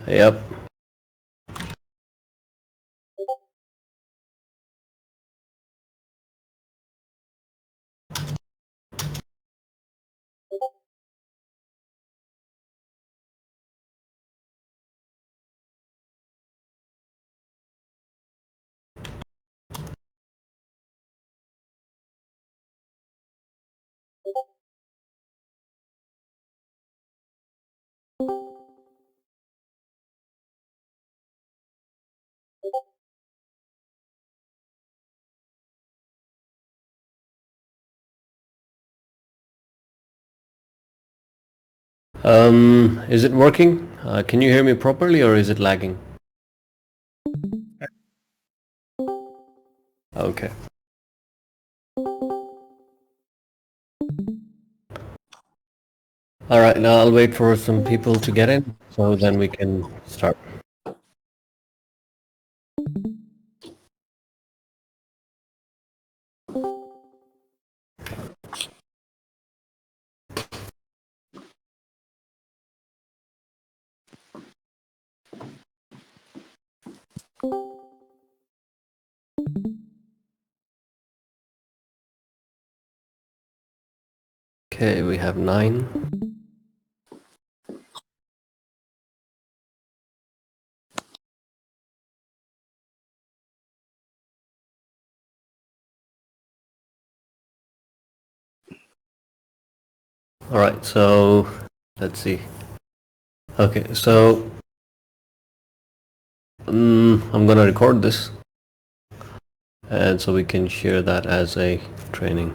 Yep. Is it working? Can you hear me properly or is it lagging? Okay. All right, now I'll wait for some people to get in so then we can start. Okay, we have 9. All right, so let's see. Okay, so I'm gonna record this, and so we can share that as a training.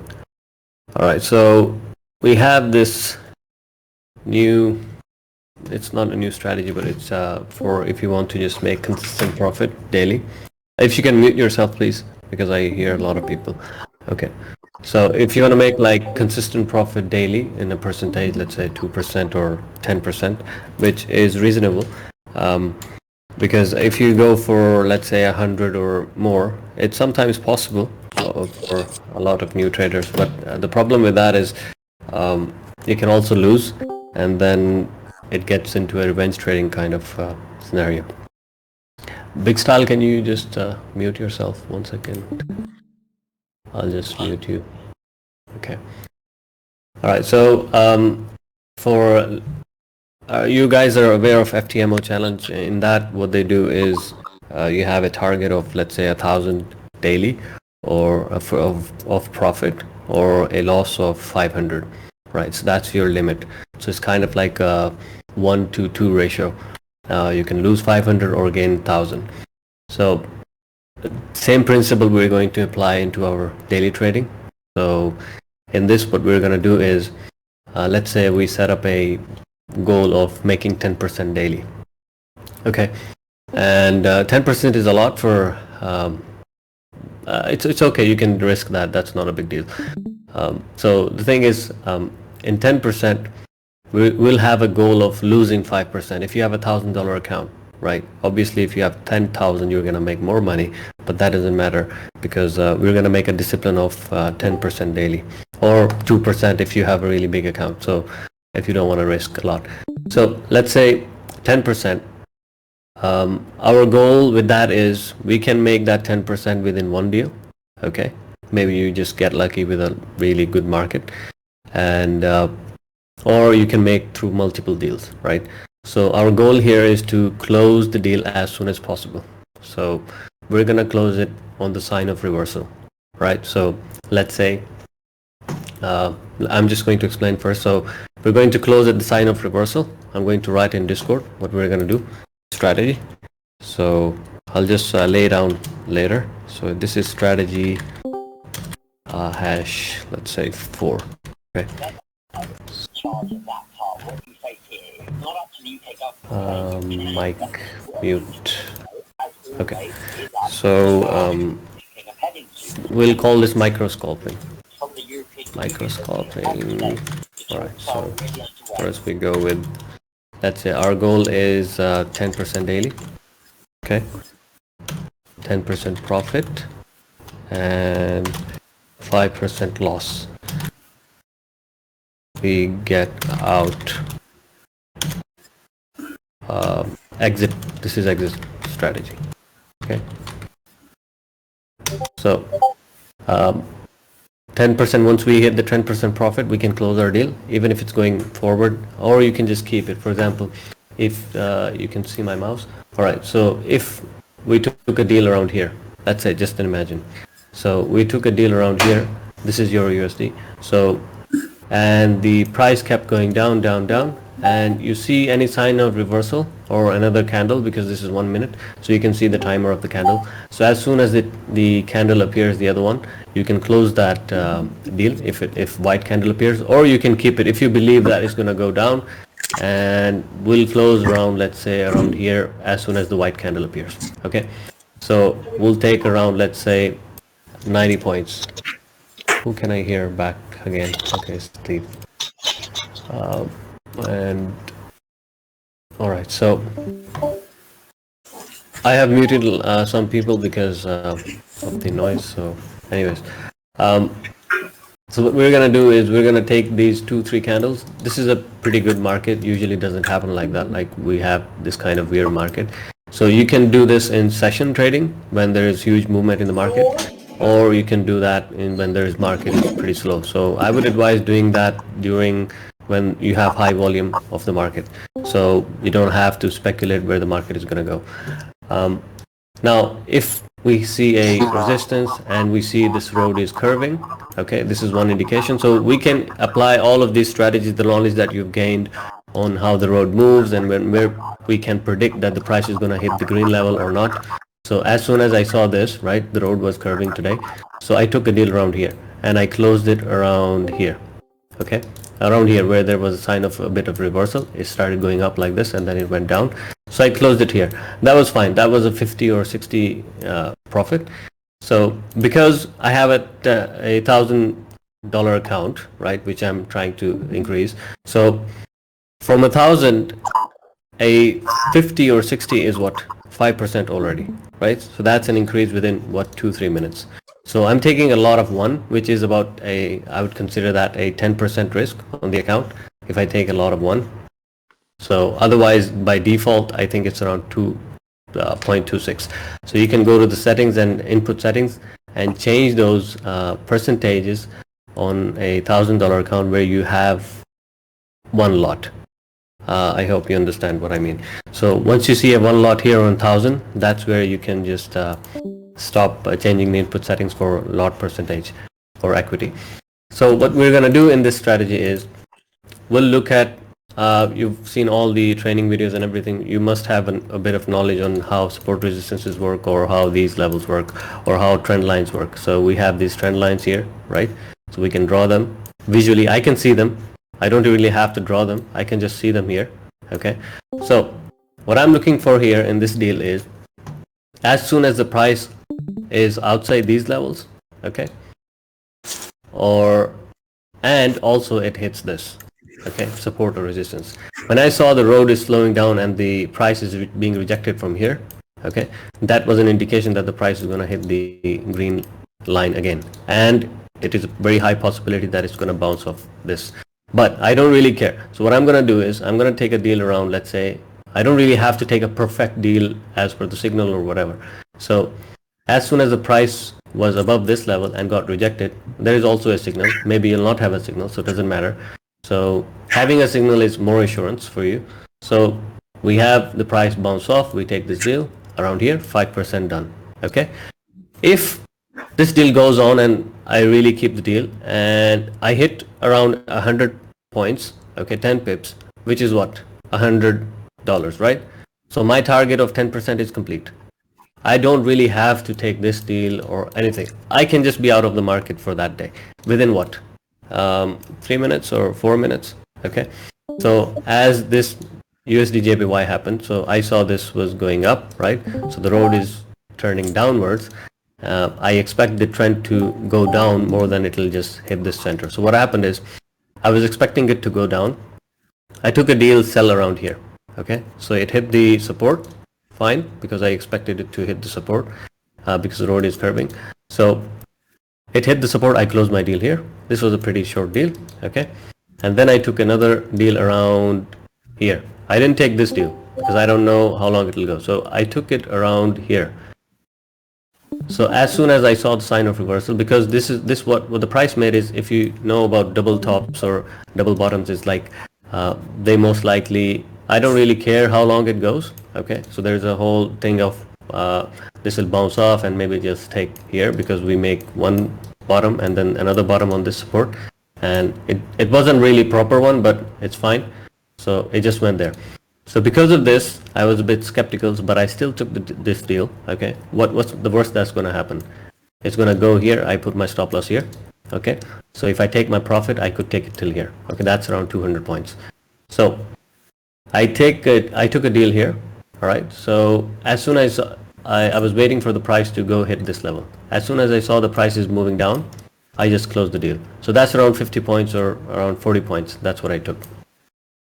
All right, so we have this new, it's not a new strategy, but it's for if you want to just make consistent profit daily. If you can mute yourself, please, because I hear a lot of people. Okay. So if you want to make like consistent profit daily in a percentage, let's say 2% or 10%, which is reasonable, because if you go for, let's say, 100 or more, it's sometimes possible for a lot of new traders. But the problem with that is you can also lose, and then it gets into a revenge trading kind of scenario. Big Style, can you just mute yourself 1 second? I'll just mute you. Okay. All right. So for you guys are aware of FTMO challenge. In that, what they do is you have a target of, let's say, 1,000 daily, or of profit, or a loss of 500. Right. So that's your limit. So it's kind of like a 1-to-2 ratio. You can lose 500 or gain 1,000. So same principle we're going to apply into our daily trading. So in this, what we're going to do is, let's say we set up a goal of making 10% daily. Okay, and 10% is a lot for. It's okay. You can risk that. That's not a big deal. So the thing is, in 10%, we'll have a goal of losing 5%. If you have $1,000 account, right? Obviously, if you have 10,000, you're gonna make more money, but that doesn't matter because we're gonna make a discipline of 10% daily, or 2% if you have a really big account. So if you don't want to risk a lot, so let's say 10%. Our goal with that is we can make that 10% within one deal. Okay, maybe you just get lucky with a really good market, and or you can make through multiple deals, right? So our goal here is to close the deal as soon as possible. So we're gonna close it on the sign of reversal, right? So let's say I'm just going to explain first. So we're going to close at the sign of reversal. I'm going to write in Discord what we're going to do, strategy. So I'll just lay down later. So this is strategy hash, let's say 4. Okay. Mic mute. Okay. So we'll call this microscoping. Alright, so first we go with, let's say our goal is 10% daily. Okay, 10% profit and 5% loss. We get out exit. This is exit strategy. Okay. So 10%, once we hit the 10% profit, we can close our deal, even if it's going forward, or you can just keep it. For example, if you can see my mouse. All right, so if we took a deal around here, let's say, just imagine. So we took a deal around here. This is Euro USD. So, and the price kept going down, down, down, and you see any sign of reversal or another candle, because this is 1 minute, so you can see the timer of the candle. So as soon as the candle appears, the other one, you can close that deal if white candle appears, or you can keep it if you believe that it's going to go down, and we'll close around, let's say, around here as soon as the white candle appears. Okay, so we'll take around, let's say, 90 points. Who can I hear back again? Okay, Steve. And all right, so I have muted some people because of the noise. So anyways, so what we're gonna do is we're gonna take these 2-3 candles. This is a pretty good market. Usually doesn't happen like that. Like we have this kind of weird market. So you can do this in session trading when there is huge movement in the market, or you can do that when there is market is pretty slow. So I would advise doing that during when you have high volume of the market, so you don't have to speculate where the market is going to go. Now, if we see a resistance and we see this road is curving, okay, this is one indication. So we can apply all of these strategies, the knowledge that you've gained on how the road moves, and where we can predict that the price is going to hit the green level or not. So as soon as I saw this, right, the road was curving today, so I took a deal around here and I closed it around here. Okay, around here where there was a sign of a bit of reversal, it started going up like this and then it went down. So I closed it here. That was fine. That was a 50 or 60 profit. So because I have a $1,000 account, right, which I'm trying to increase. So from 1,000, a 50 or 60 is what? 5% already, right? So that's an increase within what, 2-3 minutes. So I'm taking a lot of 1, which is about I would consider that a 10% risk on the account if I take a lot of 1. So otherwise, by default, I think it's around 2.26. So you can go to the settings and input settings and change those percentages on a $1,000 account where you have 1 lot. I hope you understand what I mean. So once you see a 1 lot here on 1,000, that's where you can just stop changing the input settings for lot percentage or equity. So what we're going to do in this strategy is we'll look at, you've seen all the training videos and everything. You must have a bit of knowledge on how support resistances work, or how these levels work, or how trend lines work. So we have these trend lines here, right? So we can draw them visually. I can see them. I don't really have to draw them. I can just see them here. Okay. So what I'm looking for here in this deal is, as soon as the price is outside these levels, okay, and also it hits this, okay, support or resistance. When I saw the road is slowing down and the price is being rejected from here, okay, that was an indication that the price is going to hit the green line again, and it is a very high possibility that it's going to bounce off this. But I don't really care. So what I'm going to do is I'm going to take a deal around, let's say, I don't really have to take a perfect deal as per the signal or whatever. So as soon as the price was above this level and got rejected, there is also a signal. Maybe you'll not have a signal, so it doesn't matter. So having a signal is more assurance for you. So we have the price bounce off. We take this deal around here, 5% done. Okay. If this deal goes on and I really keep the deal and I hit around 100 points, okay, 10 pips, which is what? $100, right? So my target of 10% is complete. I don't really have to take this deal or anything. I can just be out of the market for that day. Within what? 3 minutes or 4 minutes? Okay. So as this USD JPY happened, so I saw this was going up, right? So the road is turning downwards. I expect the trend to go down more than it will just hit this center. So what happened is, I was expecting it to go down. I took a deal sell around here. Okay, so it hit the support, fine, because I expected it to hit the support because the road is curving. So it hit the support. I closed my deal here. This was a pretty short deal. Okay, and then I took another deal around here. I didn't take this deal. because I don't know how long it will go. So I took it around here. So as soon as I saw the sign of reversal, because this what the price made is, if you know about double tops or double bottoms, is like they most likely, I don't really care how long it goes. Okay, so there's a whole thing of this will bounce off and maybe just take here, because we make one bottom and then another bottom on this support, and it wasn't really proper one, but it's fine. So it just went there. So because of this, I was a bit skeptical, but I still took this deal. Okay, what's the worst that's going to happen? It's going to go here. I put my stop loss here. Okay, so if I take my profit, I could take it till here. Okay, that's around 200 points. So I took a deal here. All right. So as soon as I was waiting for the price to go hit this level. As soon as I saw the prices moving down, I just closed the deal. So that's around 50 points or around 40 points. That's what I took.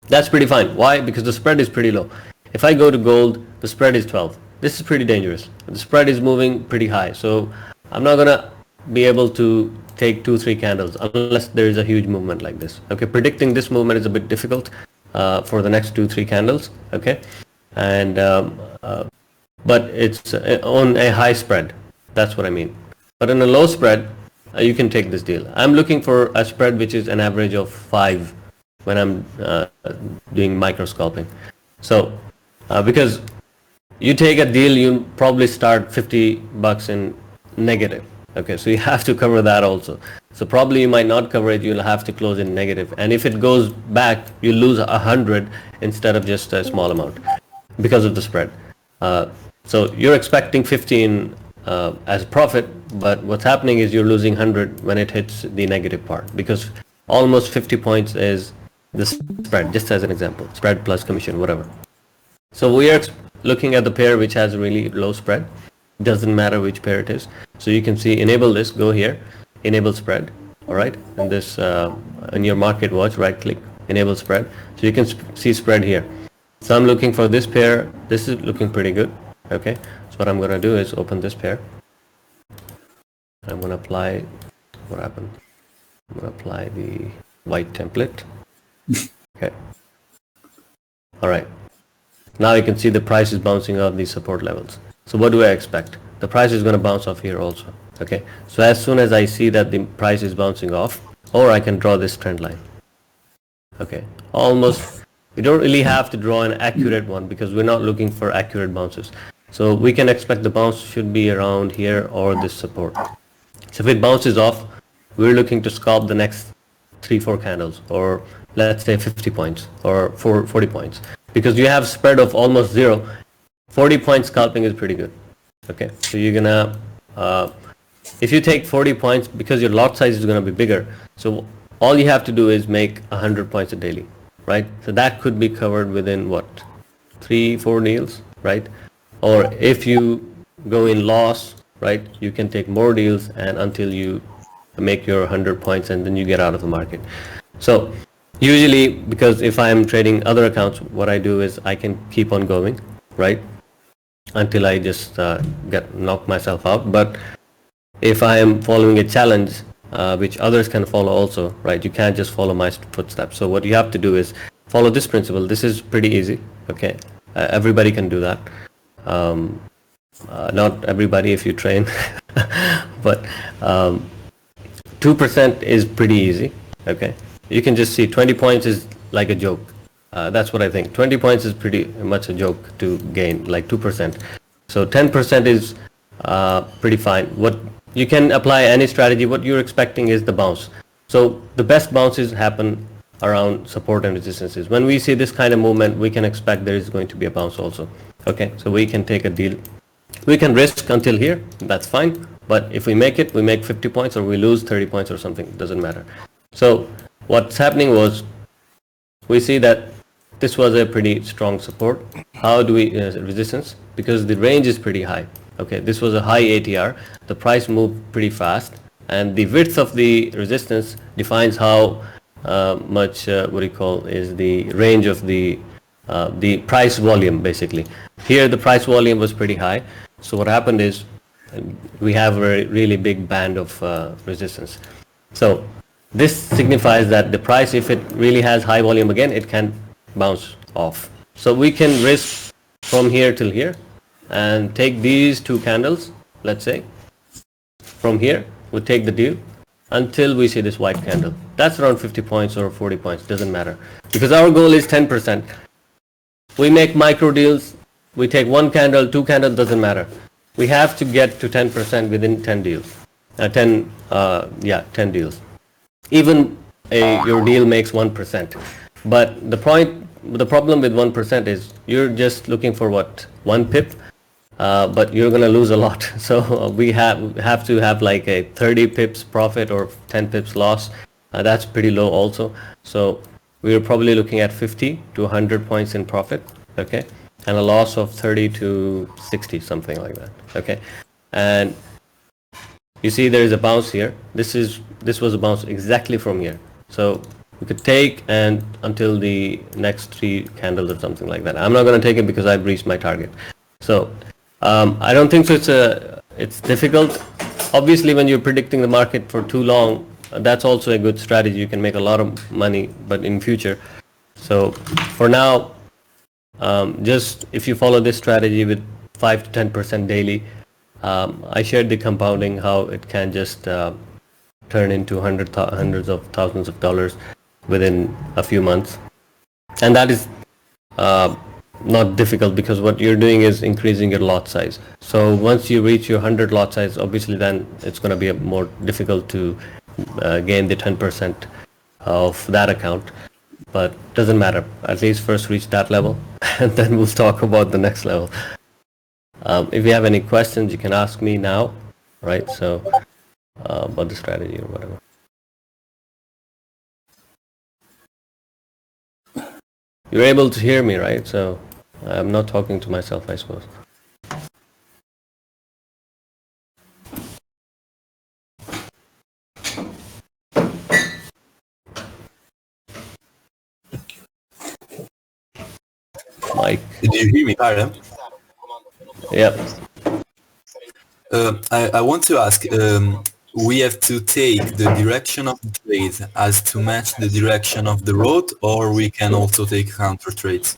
That's pretty fine. Why? Because the spread is pretty low. If I go to gold, the spread is 12. This is pretty dangerous. The spread is moving pretty high. So I'm not going to be able to take 2-3 candles unless there is a huge movement like this. Okay, predicting this movement is a bit difficult for the next 2-3 candles. Okay, and but it's on a high spread. That's what I mean. But in a low spread, you can take this deal. I'm looking for a spread which is an average of 5 when I'm doing micro scalping. So because you take a deal, you probably start $50 in negative. Okay, so you have to cover that also. So probably you might not cover it, you'll have to close in negative. And if it goes back, you lose 100 instead of just a small amount because of the spread. So you're expecting 15 as profit, but what's happening is you're losing 100 when it hits the negative part, because almost 50 points is the spread, just as an example, spread plus commission, whatever. So we are looking at the pair which has a really low spread. Doesn't matter which pair it is. So you can see enable this, go here, enable spread, all right, and this in your market watch, right click, enable spread, so you can see spread here. So I'm looking for this pair. This is looking pretty good. Okay, so what I'm going to do is open this pair. I'm going to apply, what happened? I'm going to apply the white template. Okay. All right. Now you can see the price is bouncing off these support levels. So what do I expect? The price is going to bounce off here also. Okay. So as soon as I see that the price is bouncing off, or I can draw this trend line. Okay. Almost, we don't really have to draw an accurate one because we're not looking for accurate bounces. So we can expect the bounce should be around here or this support. So if it bounces off, we're looking to scalp the next 3-4 candles, or let's say 50 points or 40 points, because you have spread of almost 0. 40 point scalping is pretty good. Okay, so you're gonna if you take 40 points, because your lot size is going to be bigger, so all you have to do is make 100 points a daily, right? So that could be covered within what, 3-4 deals, right? Or if you go in loss, right, you can take more deals and until you make your 100 points and then you get out of the market. So usually, because if I'm trading other accounts, what I do is I can keep on going, right, until I just knock myself out. But if I am following a challenge, which others can follow also, right, you can't just follow my footsteps. So what you have to do is follow this principle. This is pretty easy. Okay, everybody can do that. Not everybody if you train, but 2% is pretty easy. Okay, you can just see 20 points is like a joke. That's what I think. 20 points is pretty much a joke to gain, like 2%. So 10% is pretty fine. What you can apply any strategy. What you're expecting is the bounce. So the best bounces happen around support and resistances. When we see this kind of movement, we can expect there is going to be a bounce also. Okay, so we can take a deal. We can risk until here, that's fine. But if we make it, we make 50 points or we lose 30 points or something, it doesn't matter. So what's happening was, we see that this was a pretty strong support. How do we resistance? Because the range is pretty high. Okay, this was a high ATR. The price moved pretty fast, and the width of the resistance defines how much what you call is the range of the price volume, basically. Here the price volume was pretty high. So what happened is we have a really big band of resistance. So this signifies that the price, if it really has high volume again, it can bounce off. So we can risk from here till here, and take these two candles, let's say, from here, we take the deal until we see this white candle. That's around 50 points or 40 points, doesn't matter. Because our goal is 10%. We make micro deals, we take one candle, two candles, doesn't matter. We have to get to 10% within 10 deals. 10 deals. Even your deal makes 1%. But the problem with 1% is you're just looking for what? 1 pip? But you're going to lose a lot. So we have to have like a 30 pips profit or 10 pips loss. That's pretty low also. So we're probably looking at 50 to 100 points in profit, okay? And a loss of 30 to 60, something like that, okay? And you see there is a bounce here. This was a bounce exactly from here. So we could take and until the next 3 candles or something like that. I'm not going to take it because I've reached my target. So I don't think so. It's difficult. Obviously, when you're predicting the market for too long, that's also a good strategy. You can make a lot of money, but in future. So for now, just if you follow this strategy with 5 to 10% daily, I shared the compounding, how it can just turn into hundreds of thousands of dollars within a few months, and that is not difficult because what you're doing is increasing your lot size. So once you reach your 100 lot size, obviously then it's going to be more difficult to gain the 10% of that account, but doesn't matter. At least first reach that level and then we'll talk about the next level. If you have any questions, you can ask me now, right? So about the strategy or whatever. You're able to hear me, right? So I'm not talking to myself, I suppose. Mike. Did you hear me, Pardon? Yep. I want to ask, we have to take the direction of the trade as to match the direction of the road, or we can also take counter trades?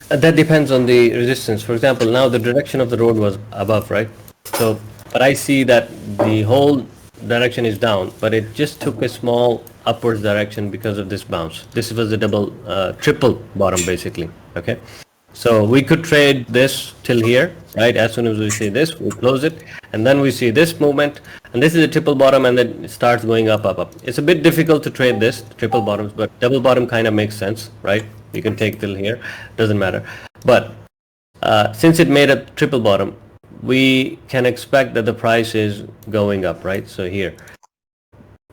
That depends on the resistance. For example, now the direction of the road was above, right? So, but I see that the whole direction is down, but it just took a small upwards direction because of this bounce. This was a triple bottom basically, okay? So we could trade this till here, right? As soon as we see this, we close it, and then we see this movement, and this is a triple bottom, and then it starts going up. It's a bit difficult to trade this, triple bottoms, but double bottom kind of makes sense, right? You can take till here, doesn't matter. But since it made a triple bottom, we can expect that the price is going up, right? So here,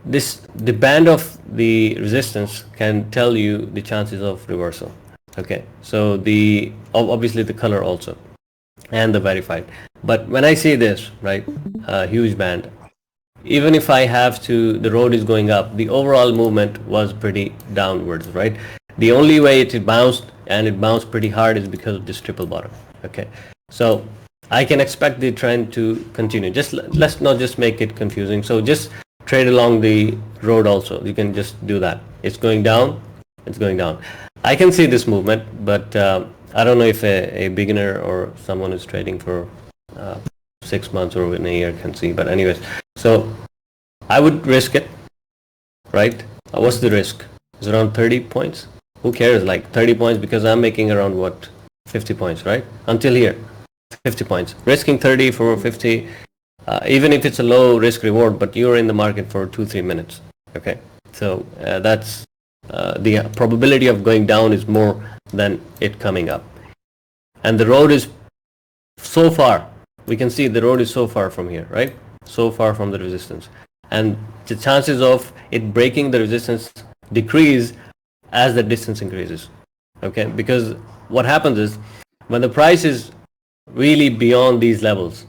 the band of the resistance can tell you the chances of reversal. Okay, so obviously the color also, and the verified. But when I see this, right, huge band, even if I have to, the road is going up, the overall movement was pretty downwards, right? The only way it bounced, and it bounced pretty hard, is because of this triple bottom. Okay, so I can expect the trend to continue. Just let's not just make it confusing. So just trade along the road also. You can just do that. It's going down, it's going down. I can see this movement, but I don't know if a beginner or someone who's trading for 6 months or in a year can see. But anyways, so I would risk it, right? What's the risk? It's around 30 points. Who cares? Like 30 points, because I'm making around what, 50 points, right? Until here, 50 points. Risking 30 for 50, even if it's a low risk reward, but you're in the market for 2-3 minutes. Okay, so that's the probability of going down is more than it coming up. And the road is so far, we can see the road is so far from here, right? So far from the resistance. And the chances of it breaking the resistance decrease as the distance increases. Okay, because what happens is when the price is really beyond these levels,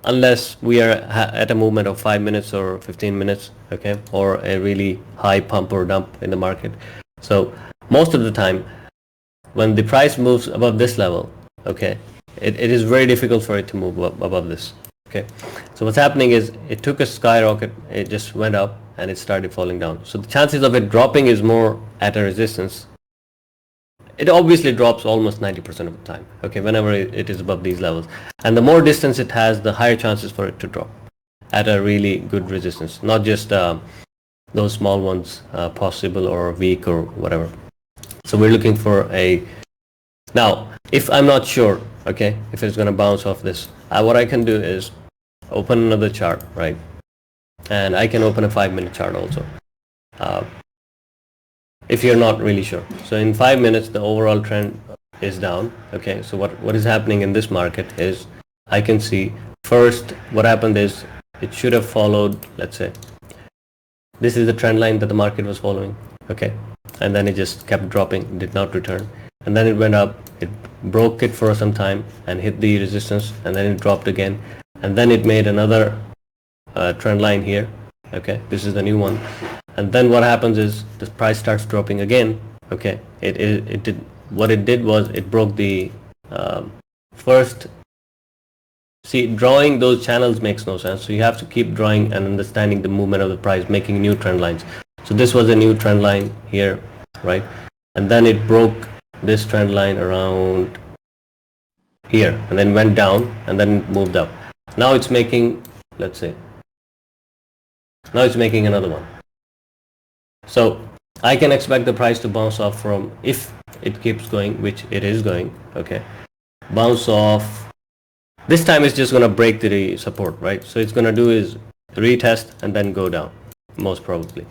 unless we are at a movement of 5 minutes or 15 minutes, okay, or a really high pump or dump in the market. So most of the time, when the price moves above this level, okay, it is very difficult for it to move above this. Okay, so what's happening is it took a skyrocket, it just went up and it started falling down. So the chances of it dropping is more at a resistance, it obviously drops almost 90% of the time, okay, whenever it is above these levels. And the more distance it has, the higher chances for it to drop at a really good resistance, not just those small ones, possible or weak or whatever. So we're looking for a, now if I'm not sure, okay, if it's going to bounce off this, what I can do is open another chart, right? And I can open a 5-minute chart also, if you're not really sure. So in 5 minutes the overall trend is down, okay. So what is happening in this market is, I can see first what happened is it should have followed, let's say this is the trend line that the market was following, okay, and then it just kept dropping, did not return, and then it went up, it broke it for some time and hit the resistance, and then it dropped again, and then it made another trend line here, okay, this is the new one. And then what happens is the price starts dropping again, okay. It did, what it did was it broke the first. See, drawing those channels makes no sense, so you have to keep drawing and understanding the movement of the price, making new trend lines. So this was a new trend line here, right? And then it broke this trend line around here, and then went down, and then moved up. Now it's making, let's say, now it's making another one. So I can expect the price to bounce off from, if it keeps going, which it is going, okay, bounce off. This time it's just going to break the support, right? So it's going to do is retest and then go down, most probably.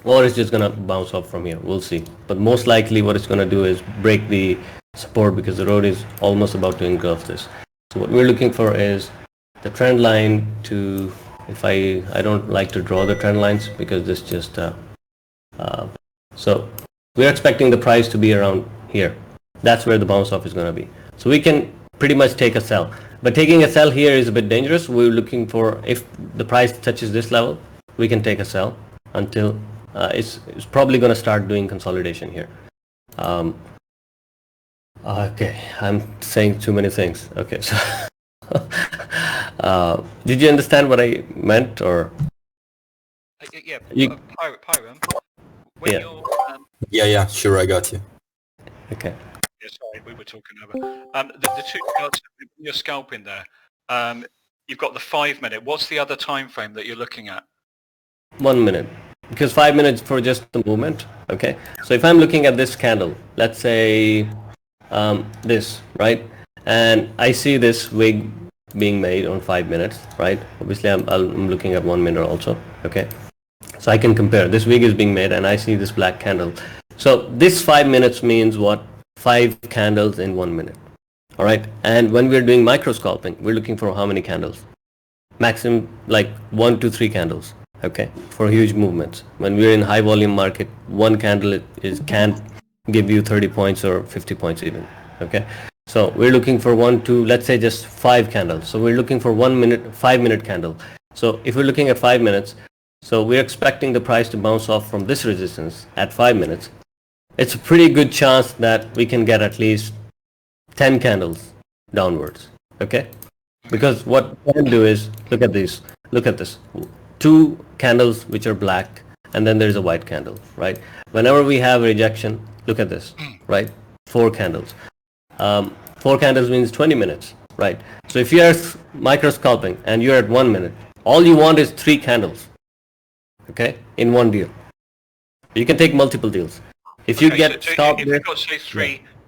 Or it's just going to bounce off from here, we'll see. But most likely what it's going to do is break the support, because the road is almost about to engulf this. So what we're looking for is the trend line to, if I don't like to draw the trend lines because this just, so we're expecting the price to be around here. That's where the bounce off is going to be. So we can pretty much take a sell, but taking a sell here is a bit dangerous. We're looking for, if the price touches this level, we can take a sell until it's probably going to start doing consolidation here. Okay, I'm saying too many things. Okay, so did you understand what I meant, or Yeah, Pyram, when Yeah. you're Yeah, sure, I got you. okay? yeah, sorry, we were talking over. The two charts you're scalping there. You've got the 5 minute. What's the other time frame that you're looking at? 1 minute, because 5 minutes for just the movement, okay. So if I'm looking at this candle, let's say this, right, and I see this wig being made on 5 minutes, right? Obviously I'm looking at 1 minute also, okay. So I can compare, this wig is being made and I see this black candle. So this 5 minutes means what? 5 candles in 1 minute, all right. And when we're doing micro scalping, we're looking for how many candles? Maximum like 1 to 3 candles, okay, for huge movements. When we're in high volume market, one candle can give you 30 points or 50 points even, okay. So we're looking for 1 to, let's say, just 5 candles. So we're looking for 1 minute, 5 minute candle. So if we're looking at 5 minutes, so we're expecting the price to bounce off from this resistance at 5 minutes. It's a pretty good chance that we can get at least 10 candles downwards, okay? Because what we can do is, look at these, look at this. 2 candles which are black, and then there's a white candle, right? Whenever we have rejection, look at this, right? 4 candles. 4 candles means 20 minutes, right? So if you are micro scalping and you're at 1 minute, all you want is 3 candles, okay, in one deal. You can take multiple deals. If you get stopped, if you've got say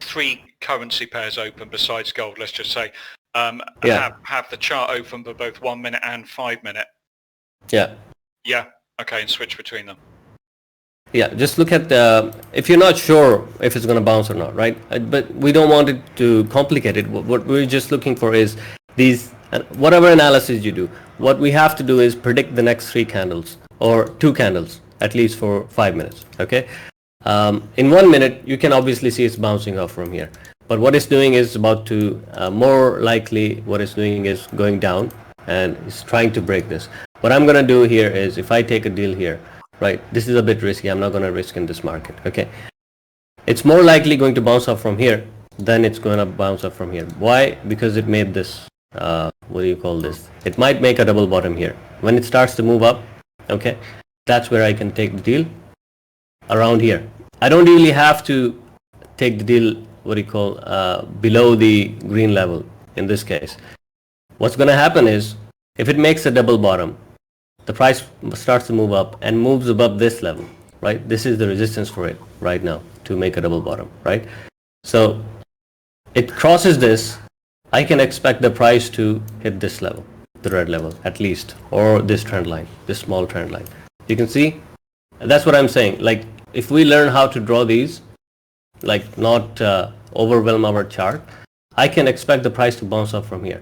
three currency pairs open besides gold, let's just say, have the chart open for both 1 minute and 5 minute. Yeah. Yeah. Okay, and switch between them. Yeah, just look at the, if you're not sure if it's going to bounce or not, right? But we don't want it to complicate it. What we're just looking for is these, whatever analysis you do, what we have to do is predict the next 3 candles or 2 candles, at least for 5 minutes, okay? In 1 minute, you can obviously see it's bouncing off from here. But what it's doing is about to, more likely what it's doing is going down and it's trying to break this. What I'm going to do here is, if I take a deal here, right, this is a bit risky, I'm not going to risk in this market, okay? It's more likely going to bounce off from here than it's going to bounce off from here. Why? Because it made this, what do you call this? It might make a double bottom here. When it starts to move up, okay, that's where I can take the deal around here. I don't really have to take the deal, below the green level in this case, what's going to happen is, if it makes a double bottom, the price starts to move up and moves above this level, right? This is the resistance for it right now to make a double bottom, right? So it crosses this, I can expect the price to hit this level, the red level at least, or this trend line, this small trend line. You can see, that's what I'm saying. Like, if we learn how to draw these, like not overwhelm our chart, I can expect the price to bounce up from here.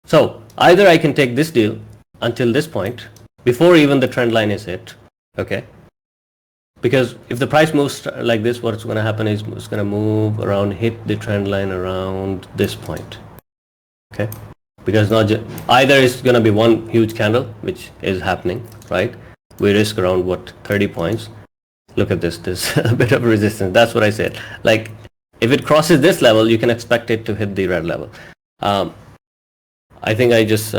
So either I can take this deal until this point, before even the trend line is hit, okay? Because if the price moves like this, what's going to happen is it's going to move around, hit the trend line around this point, okay? Because not either it's going to be one huge candle, which is happening, right? We risk around, what, 30 points. Look at this, there's a bit of resistance. That's what I said. Like, if it crosses this level, you can expect it to hit the red level. I think I just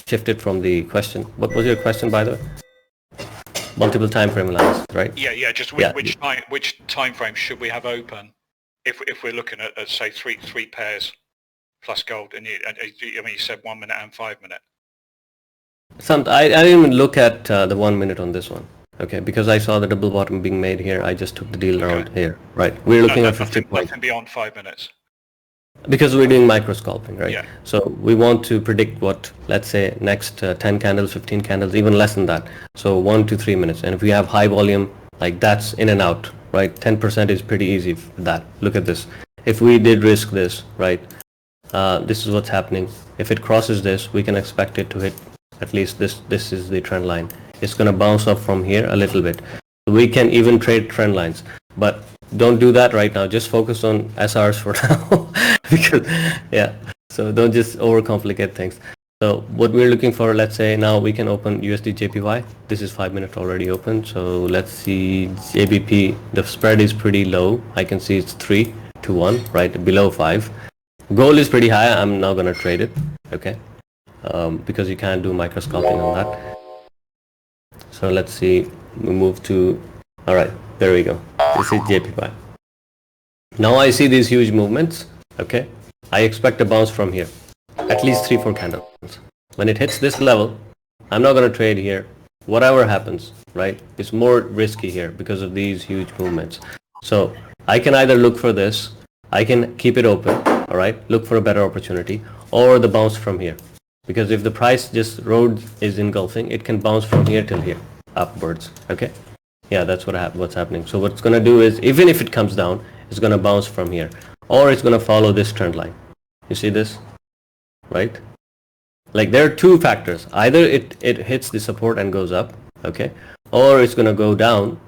shifted from the question. What was your question, by the way? Multiple time frame analysis, right? Yeah. Just which time frame should we have open if we're looking at say three pairs plus gold? And you said 1 minute and 5 minute. I didn't even look at the 1 minute on this one. Okay, because I saw the double bottom being made here, I just took the deal around here, right? We're looking at 50 points. Nothing beyond 5 minutes. Because we're doing micro scalping, right? Yeah. So we want to predict what, let's say, next 10 candles, 15 candles, even less than that. So 1 to 3 minutes. And if we have high volume, like that's in and out, right? 10% is pretty easy for that. Look at this. If we did risk this, right? This is what's happening. If it crosses this, we can expect it to hit at least this. This is the trend line. It's going to bounce up from here a little bit. We can even trade trend lines, but don't do that right now. Just focus on SRs for now. Because, yeah, so don't just overcomplicate things. So what we're looking for, let's say now we can open USD JPY. This is 5 minutes already open. So let's see JBP. The spread is pretty low. I can see it's 3 to 1, right? Below 5. Gold is pretty high. I'm not going to trade it. Okay. Because you can't do micro scalping on that. So let's see, we move to, all right, there we go. This is JPY. Now I see these huge movements, okay? I expect a bounce from here, at least 3-4 candles. When it hits this level, I'm not going to trade here. Whatever happens, right? It's more risky here because of these huge movements. So I can either look for this, I can keep it open, all right? Look for a better opportunity, or the bounce from here. Because if the price just road is engulfing, it can bounce from here till here, upwards, okay? Yeah, that's what's happening. So what's going to do is, even if it comes down, it's going to bounce from here. Or it's going to follow this trend line. You see this? Right? Like, there are two factors. Either it hits the support and goes up, okay? Or it's going to go down.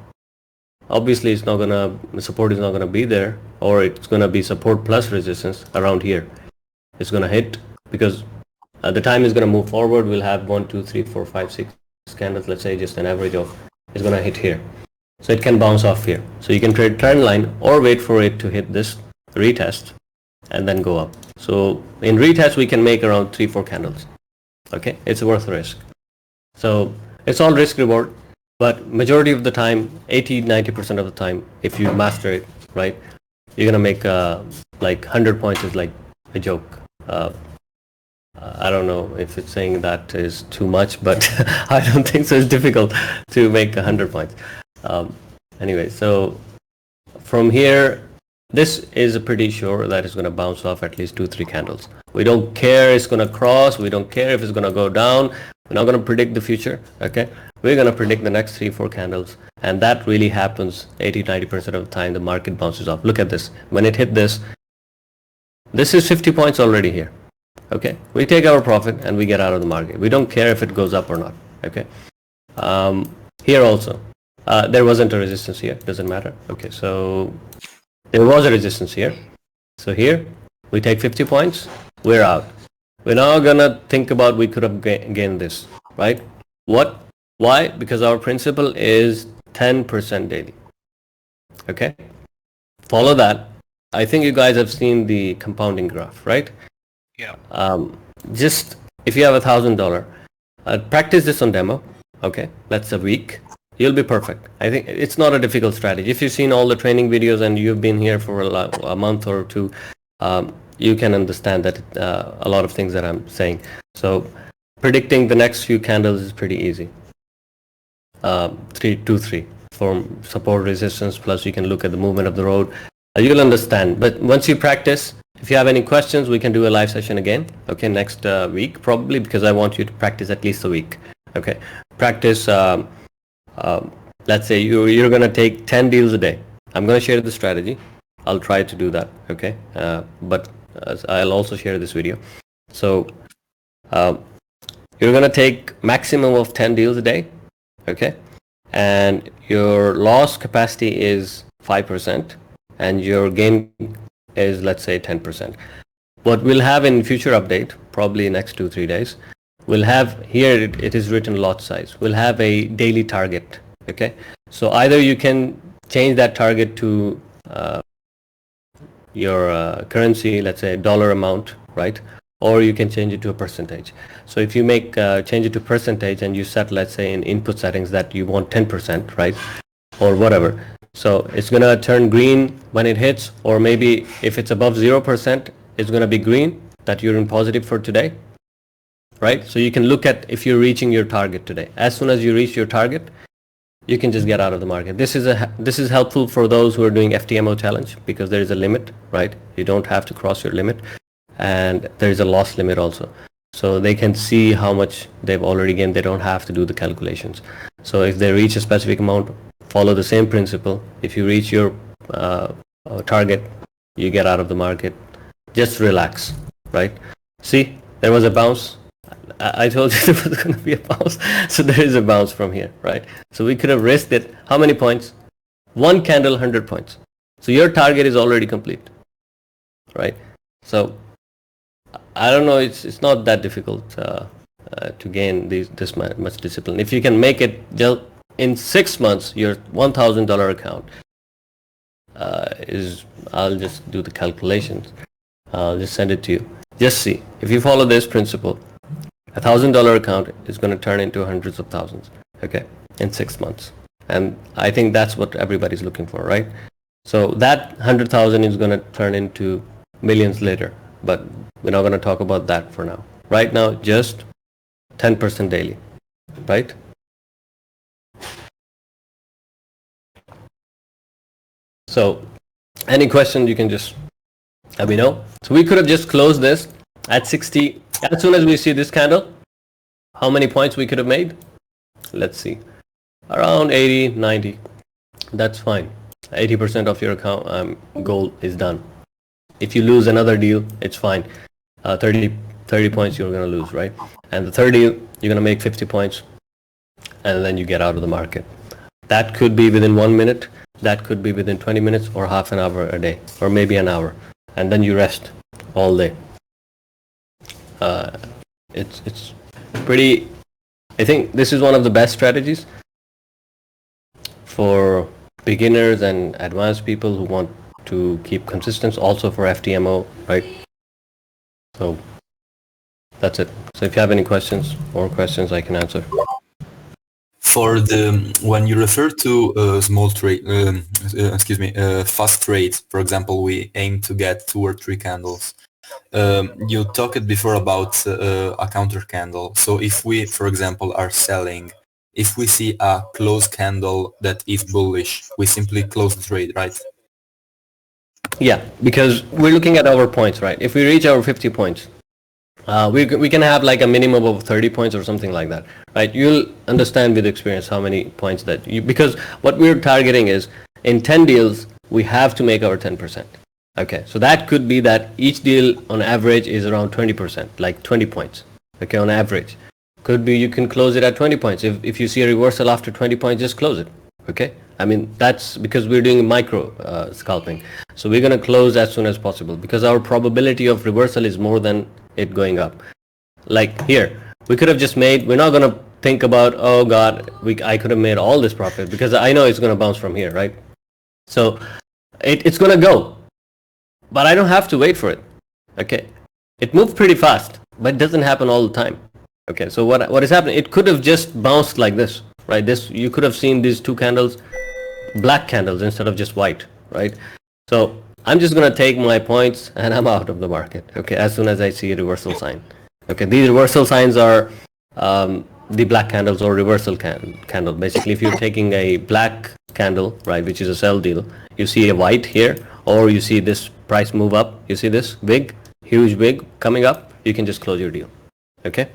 Obviously, the support is not going to be there. Or it's going to be support plus resistance around here. It's going to hit, because the time is going to move forward. We'll have 1, 2, 3, 4, 5, 6 candles. Let's say just an average of, it's going to hit here. So it can bounce off here. So you can trade trend line or wait for it to hit this retest and then go up. So in retest, we can make around 3-4 candles. Okay, it's worth the risk. So it's all risk reward, but majority of the time, 80-90% of the time, if you master it, right, you're going to make like 100 points is like a joke. I don't know if it's saying that is too much, but I don't think so. It's difficult to make 100 points. Anyway, so from here, this is pretty sure that it's going to bounce off at least 2-3 candles. We don't care it's going to cross. We don't care if it's going to go down. We're not going to predict the future. Okay, we're going to predict the next 3-4 candles, and that really happens 80-90% of the time. The market bounces off. Look at this. When it hit this is 50 points already here. Okay, we take our profit and we get out of the market. We don't care if it goes up or not. Okay, here also there wasn't a resistance here. Doesn't matter. Okay, so there was a resistance here. So here we take 50 points. We're out. We're not gonna think about we could have gained this, right? What? Why? Because our principle is 10% daily. Okay, follow that. I think you guys have seen the compounding graph, right? Yeah. Just if you have $1,000, practice this on demo. Okay, that's a week. You'll be perfect. I think it's not a difficult strategy. If you've seen all the training videos and you've been here for a month or two, you can understand that a lot of things that I'm saying. So predicting the next few candles is pretty easy. 3 from support resistance, plus you can look at the movement of the road. You'll understand. But once you practice, if you have any questions, we can do a live session again. Okay, next week probably, because I want you to practice at least a week. Okay, practice. Let's say you're going to take 10 deals a day. I'm going to share the strategy. I'll try to do that. Okay, but I'll also share this video. So you're going to take maximum of 10 deals a day. Okay, and your loss capacity is 5%, and your gain is, let's say, 10%. What we'll have in future update, probably next 2-3 days, we'll have here, it is written lot size. We'll have a daily target. Okay, so either you can change that target to your currency, let's say dollar amount, right? Or you can change it to a percentage. So if you make change it to percentage and you set, let's say, in input settings that you want 10%, right, or whatever. So it's gonna turn green when it hits, or maybe if it's above 0%, it's gonna be green, that you're in positive for today, right? So you can look at if you're reaching your target today. As soon as you reach your target, you can just get out of the market. This is helpful for those who are doing FTMO challenge, because there is a limit, right? You don't have to cross your limit, and there is a loss limit also. So they can see how much they've already gained. They don't have to do the calculations. So if they reach a specific amount, follow the same principle. If you reach your target, you get out of the market. Just relax, right? See, there was a bounce. I told you there was going to be a bounce. So there is a bounce from here, right? So we could have risked it. How many points? One candle, 100 points. So your target is already complete, right? So I don't know, it's not that difficult to gain this much discipline. If you can make it just in 6 months, your $1,000 account is, I'll just do the calculations. I'll just send it to you. Just see, if you follow this principle, $1,000 account is going to turn into hundreds of thousands, okay, in 6 months. And I think that's what everybody's looking for, right? So that 100,000 is going to turn into millions later, but we're not going to talk about that for now. Right now, just 10% daily, right? So any question, you can just let me know. So we could have just closed this at 60. As soon as we see this candle, how many points we could have made? Let's see, around 80, 90. That's fine. 80% of your account goal is done. If you lose another deal, it's fine. 30 points you're going to lose, right? And the third deal, you're going to make 50 points, and then you get out of the market. That could be within 1 minute. That could be within 20 minutes or half an hour a day, or maybe an hour. And then you rest all day. It's pretty, I think this is one of the best strategies for beginners and advanced people who want to keep consistent, also for FTMO, right? So that's it. So if you have any questions, more questions, I can answer. For the, when you refer to small trade, fast trades, for example, we aim to get 2 or 3 candles. You talked before about a counter candle. So if we, for example, are selling, if we see a close candle that is bullish, we simply close the trade, right? Yeah, because we're looking at our points, right? If we reach our 50 points, we can have like a minimum of 30 points or something like that, right? You'll understand with experience how many points that you, because what we're targeting is in 10 deals, we have to make our 10%. Okay, so that could be that each deal on average is around 20%, like 20 points, okay, on average. Could be you can close it at 20 points. If you see a reversal after 20 points, just close it, okay? I mean, that's because we're doing micro scalping. So we're going to close as soon as possible because our probability of reversal is more than it going up. Like here, we could have just made, we're not going to think about, oh God, I could have made all this profit because I know it's going to bounce from here, right? So it's going to go, but I don't have to wait for it, okay? It moves pretty fast, but it doesn't happen all the time. Okay, so what is happening? It could have just bounced like this, right? This, you could have seen these two candles, black candles instead of just white, right? So I'm just gonna take my points and I'm out of the market, okay, as soon as I see a reversal sign. Okay, these reversal signs are the black candles or reversal candle. Basically, if you're taking a black candle, right, which is a sell deal, you see a white here, or you see this price move up, you see this big, huge big coming up, you can just close your deal, okay?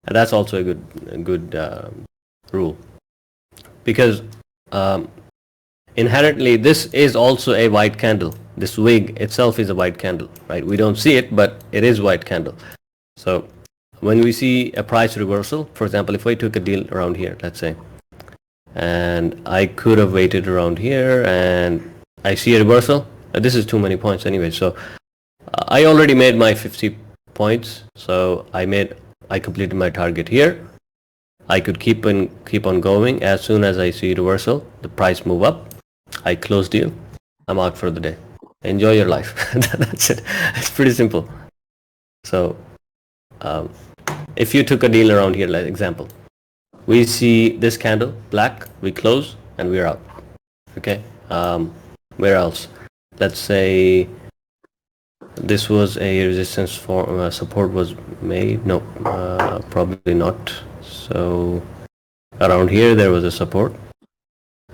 And that's also a good rule, because inherently this is also a white candle. This wig itself is a white candle, right? We don't see it, but it is white candle. So when we see a price reversal, for example, if I took a deal around here, let's say, and I could have waited around here and I see a reversal, this is too many points anyway, so I already made my 50 points, so I completed my target here. I could keep on going. As soon as I see reversal, the price move up, I close deal, I'm out for the day. Enjoy your life. That's it. It's pretty simple. So if you took a deal around here, like example, we see this candle black, we close and we're out. Okay, where else? Let's say this was a resistance for support was made. No, probably not. So around here there was a support,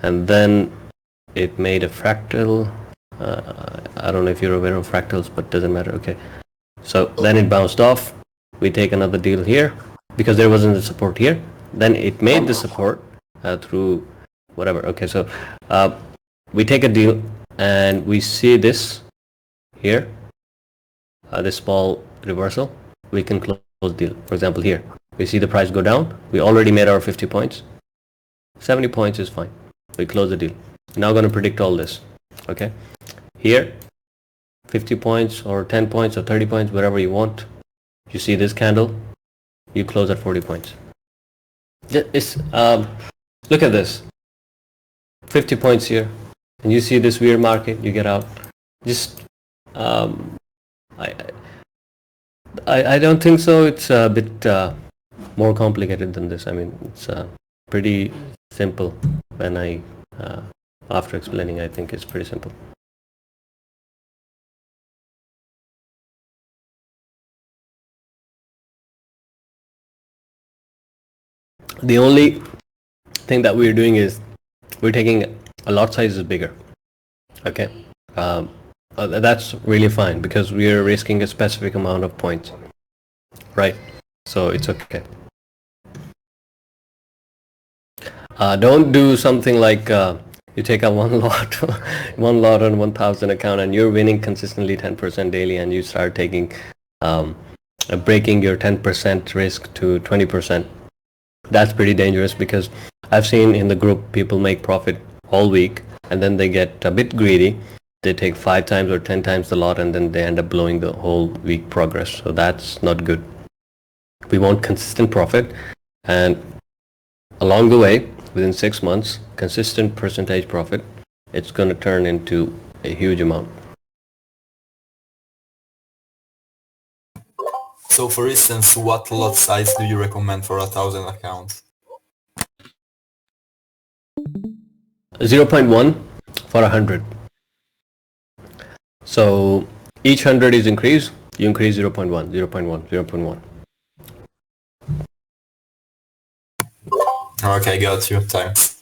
and then it made a fractal. I don't know if you're aware of fractals, but doesn't matter. Okay, so then it bounced off. We take another deal here because there wasn't a support here. Then it made the support through whatever. Okay, so we take a deal and we see this here, this small reversal. We can close deal. For example, here we see the price go down. We already made our 50 points. 70 points is fine. We close the deal. Now going to predict all this. Okay, here 50 points or 10 points or 30 points, whatever you want. You see this candle, you close at 40 points. It's, look at this, 50 points here, and you see this weird market, you get out. Just I don't think so. It's a bit more complicated than this. I mean, it's pretty simple. When I after explaining, I think it's pretty simple. The only thing that we're doing is we're taking a lot size is bigger. Okay, that's really fine because we're risking a specific amount of points, right? So it's okay. Don't do something like you take out one lot on 1,000 account and you're winning consistently 10% daily, and you start taking breaking your 10% risk to 20%. That's pretty dangerous, because I've seen in the group people make profit all week and then they get a bit greedy. They take 5 times or 10 times the lot and then they end up blowing the whole week progress. So that's not good. We want consistent profit, and along the way, within 6 months, consistent percentage profit, it's going to turn into a huge amount. So for instance, what lot size do you recommend for 1,000 accounts? 0.1 for 100. So each 100 is increased, you increase 0.1, 0.1, 0.1. Okay, got you. Thanks.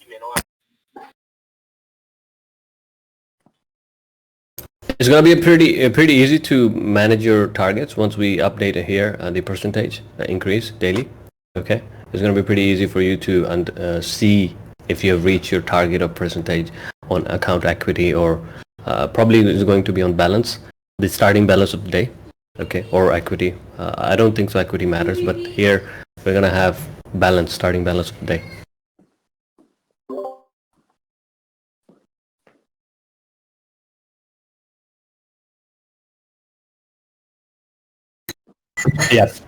It's going to be pretty easy to manage your targets once we update it here, the percentage increase daily. Okay, it's going to be pretty easy for you to see if you have reached your target of percentage on account equity, or probably is going to be on balance, the starting balance of the day. Okay, or equity. I don't think so equity matters, but here we're going to have balance, starting balance of the day. Yes.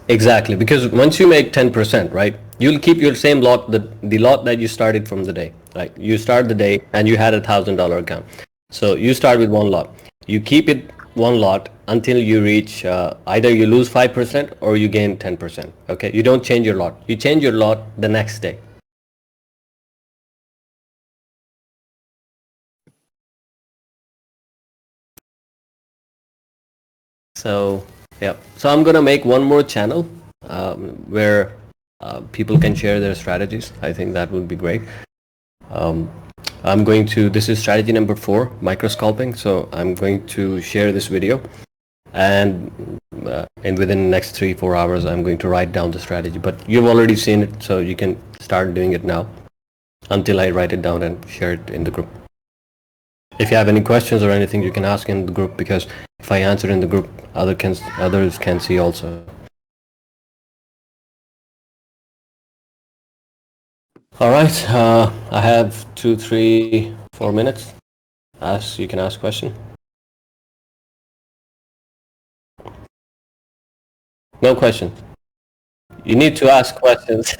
Exactly, because once you make 10%, right, you'll keep your same lot, the lot that you started from the day. Right, you start the day and you had $1,000 account. So you start with one lot. You keep it one lot until you reach either you lose 5% or you gain 10%. Okay, you don't change your lot. You change your lot the next day. So yeah, so I'm gonna make one more channel where people can share their strategies. I think that would be great. I'm going to, this is strategy number 4, microscalping. So I'm going to share this video, and within the next 3-4 hours I'm going to write down the strategy. But you've already seen it, so you can start doing it now until I write it down and share it in the group. If you have any questions or anything, you can ask in the group, because if I answer in the group, others can see also. All right, I have 2, 3, 4 minutes. You can ask question. No question. You need to ask questions.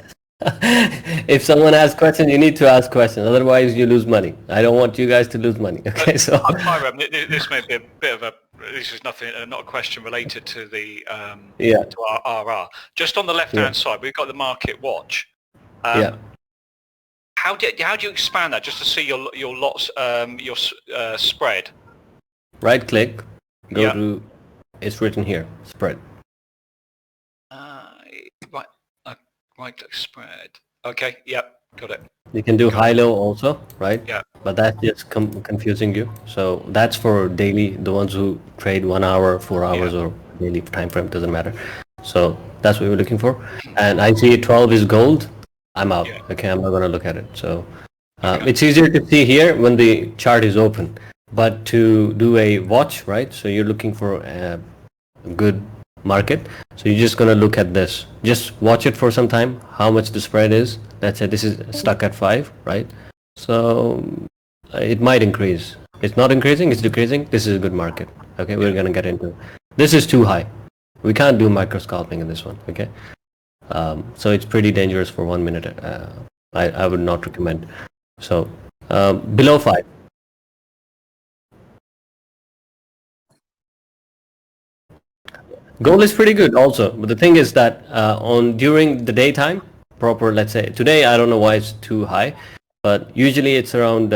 If someone asks questions, you need to ask questions. Otherwise, you lose money. I don't want you guys to lose money. Okay, so Hiram, this may be a bit of a. This is nothing, not a question related to the to our RR. Just on the left-hand side, we've got the market watch. How do you expand that just to see your lots spread? Right click, go to, it's written here, spread. Right click, spread. Okay, yep, got it. You can do high-low also, right? Yeah. But that's just confusing you. So that's for daily, the ones who trade 1 hour, 4 hours, or daily time frame, doesn't matter. So that's what we're looking for. And I see 12 is gold. I'm out. Yeah. Okay, I'm not going to look at it. So it's easier to see here when the chart is open. But to do a watch, right? So you're looking for a good market. So you're just going to look at this. Just watch it for some time, how much the spread is. Let's say this is stuck at 5, right? So it might increase. It's not increasing, it's decreasing. This is a good market. Okay, we're going to get into it. This is too high. We can't do microscalping in this one, okay? So it's pretty dangerous for 1 minute. I would not recommend. So below 5. Gold is pretty good also, but the thing is that during the daytime, proper, let's say today, I don't know why it's too high, but usually it's around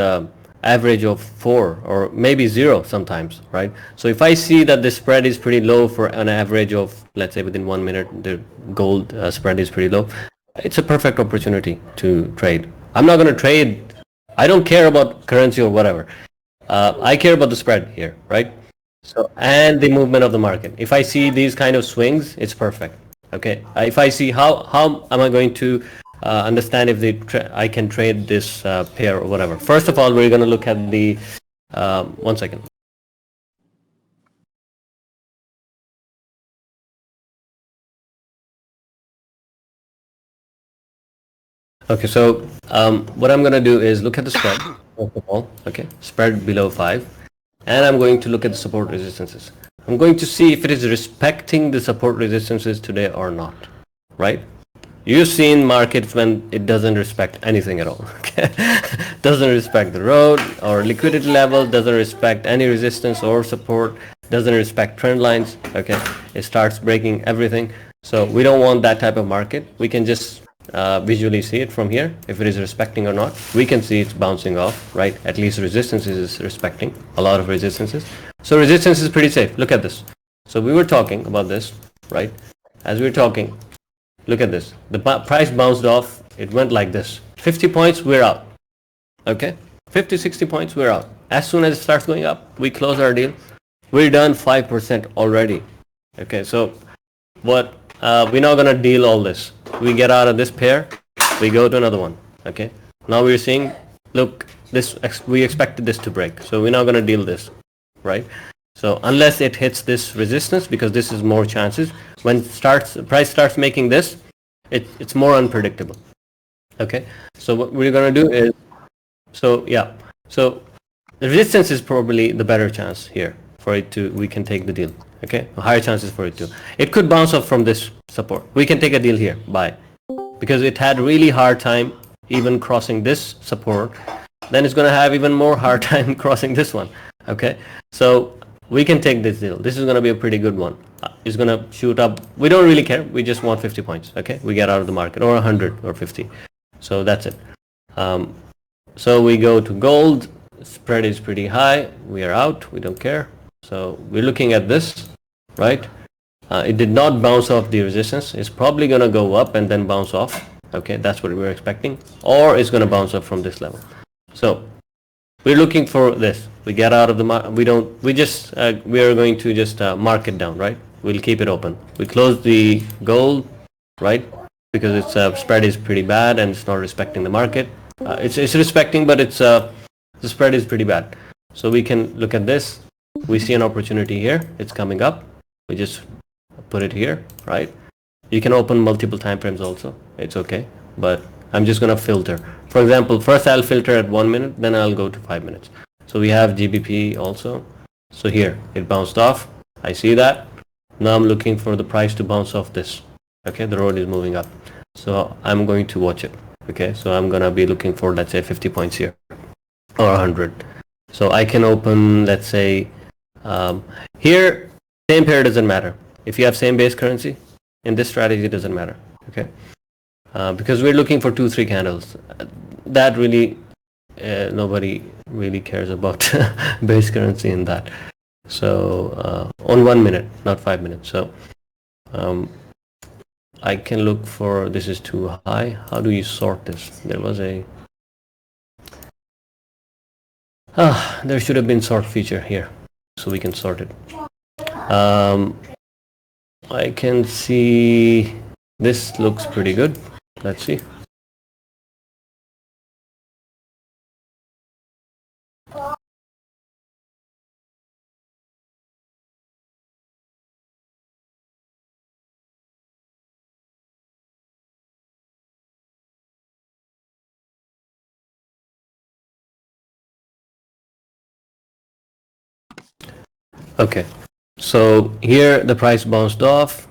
average of 4 or maybe 0 sometimes, right? So if I see that the spread is pretty low for an average of, let's say within 1 minute, the gold spread is pretty low, it's a perfect opportunity to trade. I'm not going to trade. I don't care about currency or whatever. I care about the spread here, right? So, and the movement of the market. If I see these kind of swings, it's perfect. Okay. If I see how am I going to understand if I can trade this pair or whatever. First of all, we're going to look at the 1 second. Okay, so what I'm going to do is look at the spread first of all. Okay, spread below 5. And I'm going to look at the support resistances. I'm going to see if it is respecting the support resistances today or not, right? You've seen markets when it doesn't respect anything at all, okay? Doesn't respect the road or liquidity level, doesn't respect any resistance or support, doesn't respect trend lines, okay? It starts breaking everything. So we don't want that type of market. We can just visually see it from here, if it is respecting or not. We can see it's bouncing off, right? At least resistance is respecting, a lot of resistances. So resistance is pretty safe. Look at this. So we were talking about this, right? As we were talking, look at this. The price bounced off. It went like this. 50 points, we're out. Okay? 50, 60 points, we're out. As soon as it starts going up, we close our deal. We're done 5% already. Okay, so what? We're not going to deal all this. We get out of this pair, we go to another one. Okay, now we're seeing, look, this we expected this to break, so we're not going to deal this, right? So unless it hits this resistance, because this is more chances, when price starts making this, it's more unpredictable. Okay, so what we're going to do is, so the resistance is probably the better chance here for it to, we can take the deal. Okay, higher chances for it to. It could bounce off from this support. We can take a deal here, buy. Because it had really hard time even crossing this support. Then it's going to have even more hard time crossing this one. Okay, so we can take this deal. This is going to be a pretty good one. It's going to shoot up. We don't really care. We just want 50 points. Okay, we get out of the market, or 100 or 50. So that's it. So we go to gold. Spread is pretty high. We are out. We don't care. So we're looking at this, right? It did not bounce off the resistance. It's probably going to go up and then bounce off. Okay, that's what we're expecting. Or it's going to bounce up from this level. So we're looking for this. We get out of the market. We are going to just mark it down, right? We'll keep it open. We close the gold, right? Because its spread is pretty bad and it's not respecting the market. It's respecting, but the spread is pretty bad. So we can look at this. We see an opportunity here. It's coming up. We just put it here, right? You can open multiple time frames also. It's okay, but I'm just gonna filter. For example, first I'll filter at 1 minute, then I'll go to 5 minutes. So we have GBP also. So here it bounced off. I see that. Now I'm looking for the price to bounce off this. Okay, the road is moving up. So I'm going to watch it. Okay, so I'm gonna be looking for, let's say, 50 points here or 100. So I can open, let's say, here, same pair doesn't matter. If you have same base currency, in this strategy it doesn't matter. Okay, because we're looking for 2-3 candles. That really, nobody really cares about base currency in that. So on 1 minute, not 5 minutes. So I can look for, this is too high. How do you sort this? There was a there should have been sort feature here, so we can sort it. I can see this looks pretty good. Let's see. Okay, so here the price bounced off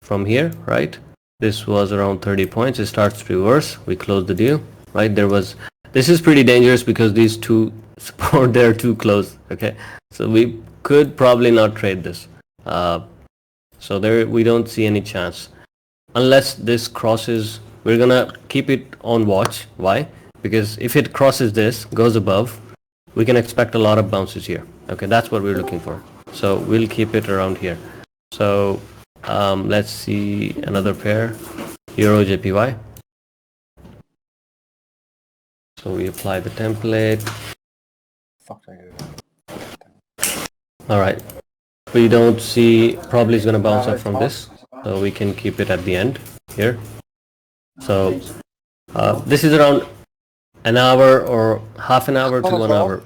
from here, right? This was around 30 points. It starts to reverse. We close the deal, right? This is pretty dangerous because these two support, they're too close. Okay, so we could probably not trade this. So there we don't see any chance unless this crosses. We're gonna keep it on watch. Why? Because if it crosses this, goes above, we can expect a lot of bounces here. Okay, that's what we're looking for. So we'll keep it around here. So let's see another pair, Euro JPY. So we apply the template. All right, we don't see, probably it's going to bounce up from this, so we can keep it at the end here. So this is around an hour or half an hour to 1 hour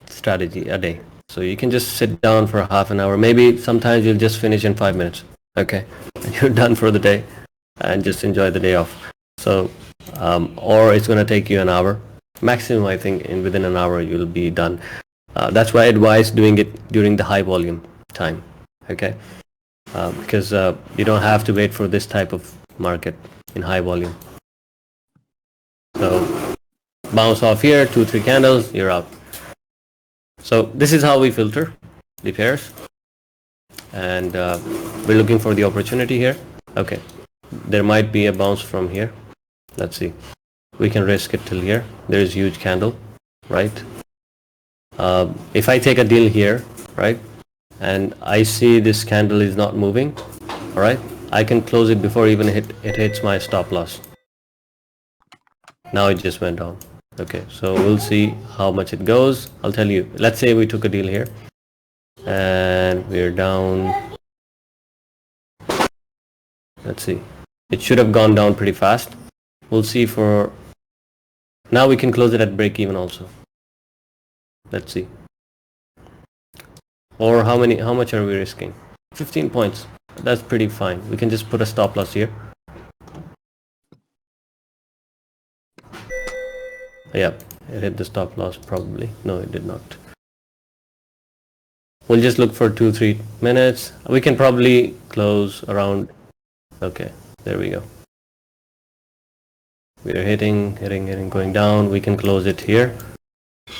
strategy a day. So you can just sit down for half an hour. Maybe sometimes you'll just finish in 5 minutes. Okay, and you're done for the day and just enjoy the day off. So or it's going to take you an hour maximum. I think within an hour you'll be done. That's why I advise doing it during the high volume time. Okay, because you don't have to wait for this type of market in high volume. So bounce off here, 2-3 candles, you're out. So this is how we filter the pairs, and we're looking for the opportunity here. Okay, there might be a bounce from here. Let's see. We can risk it till here. There is huge candle, right? If I take a deal here, right, and I see this candle is not moving, all right, I can close it before even it hits my stop loss. Now it just went down. Okay, so we'll see how much it goes. I'll tell you. Let's say we took a deal here and we're down. Let's see. It should have gone down pretty fast. We'll see for now. We can close it at break even also. Let's see. Or how much are we risking? 15 points. That's pretty fine. We can just put a stop loss here. Yep, it hit the stop loss probably. No, it did not. We'll just look for 2-3 minutes. We can probably close around. Okay, there we go. We are hitting, going down. We can close it here,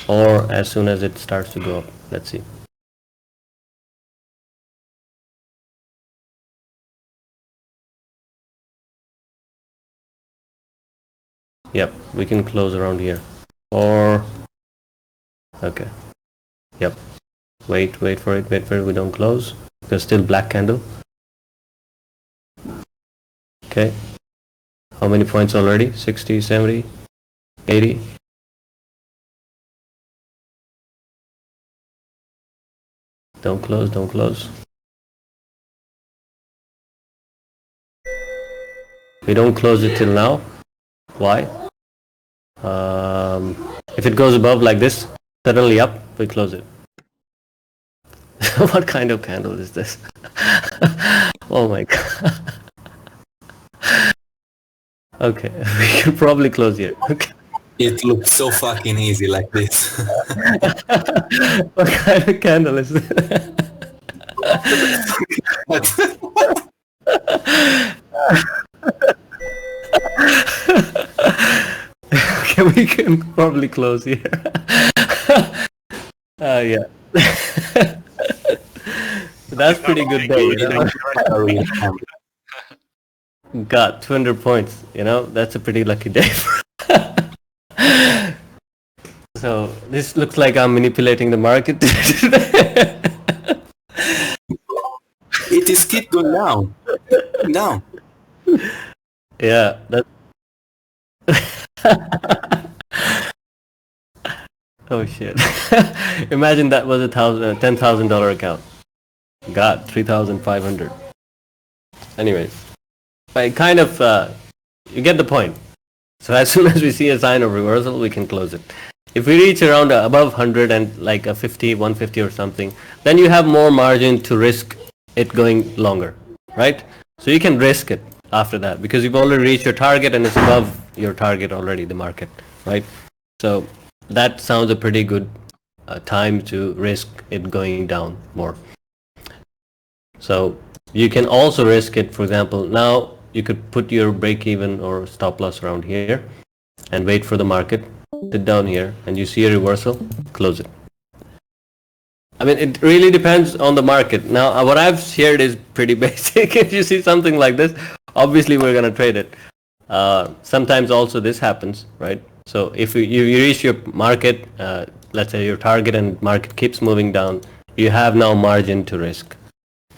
or as soon as it starts to go up. Let's see. Yep, we can close around here. Or, okay. Yep. Wait for it, we don't close. There's still black candle. Okay. How many points already? 60, 70, 80? Don't close. We don't close it till now. Why? If it goes above like this, suddenly up, we close it. What kind of candle is this? Oh my god. Okay, we can probably close here. Okay. It looks so fucking easy like this. What kind of candle is this? Okay, we can probably close here. Yeah. That's pretty good day, you know? Got 200 points, you know? That's a pretty lucky day for So, this looks like I'm manipulating the market. It is keep going down. Down. Yeah, that. Oh shit! Imagine that was a $10,000 account. Got 3,500. Anyways, I kind of you get the point. So as soon as we see a sign of reversal, we can close it. If we reach around above 100 and like a 50, 150 or something, then you have more margin to risk it going longer, right? So you can risk it after that because you've already reached your target and it's above your target already, the market, right? So that sounds a pretty good time to risk it going down more. So you can also risk it, for example, now you could put your break even or stop loss around here and wait for the market, sit down here and you see a reversal, close it. I mean, it really depends on the market. Now, what I've shared is pretty basic. If you see something like this, obviously we're going to trade it. Sometimes also this happens, right? So if you reach your market, let's say your target and market keeps moving down, you have now margin to risk,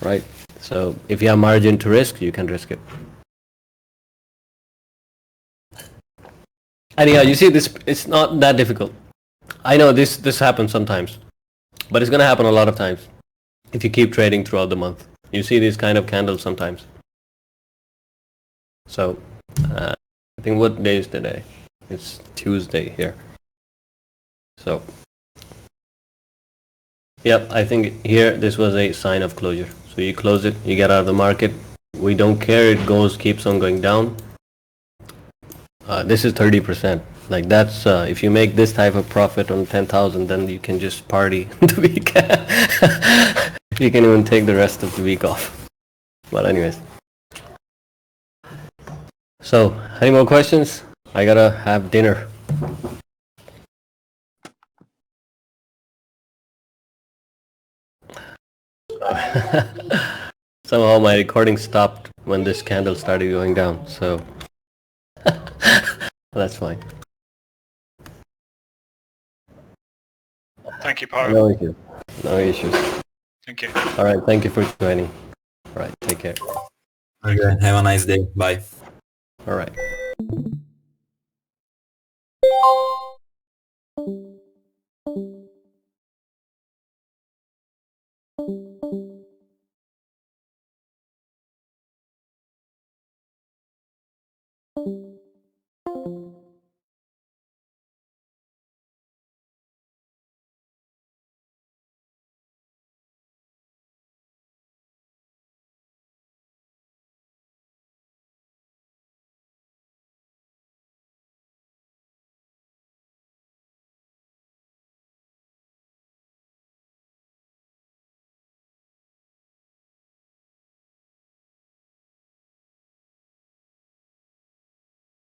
right? So if you have margin to risk, you can risk it. Anyhow, you see this, it's not that difficult. I know this happens sometimes, but it's going to happen a lot of times if you keep trading throughout the month. You see these kind of candles sometimes. So I think what day is today? It's Tuesday here. So yep, I think here this was a sign of closure. So you close it, you get out of the market. We don't care, it keeps on going down. This is 30%. Like that's if you make this type of profit on 10,000, then you can just party the week. You can even take the rest of the week off. But anyways. So, any more questions? I gotta have dinner. Somehow my recording stopped when this candle started going down, so that's fine. Thank you, Pyro. No issues. No issues. Thank you. All right, thank you for joining. All right, take care. Okay, have a nice day. Bye. All right.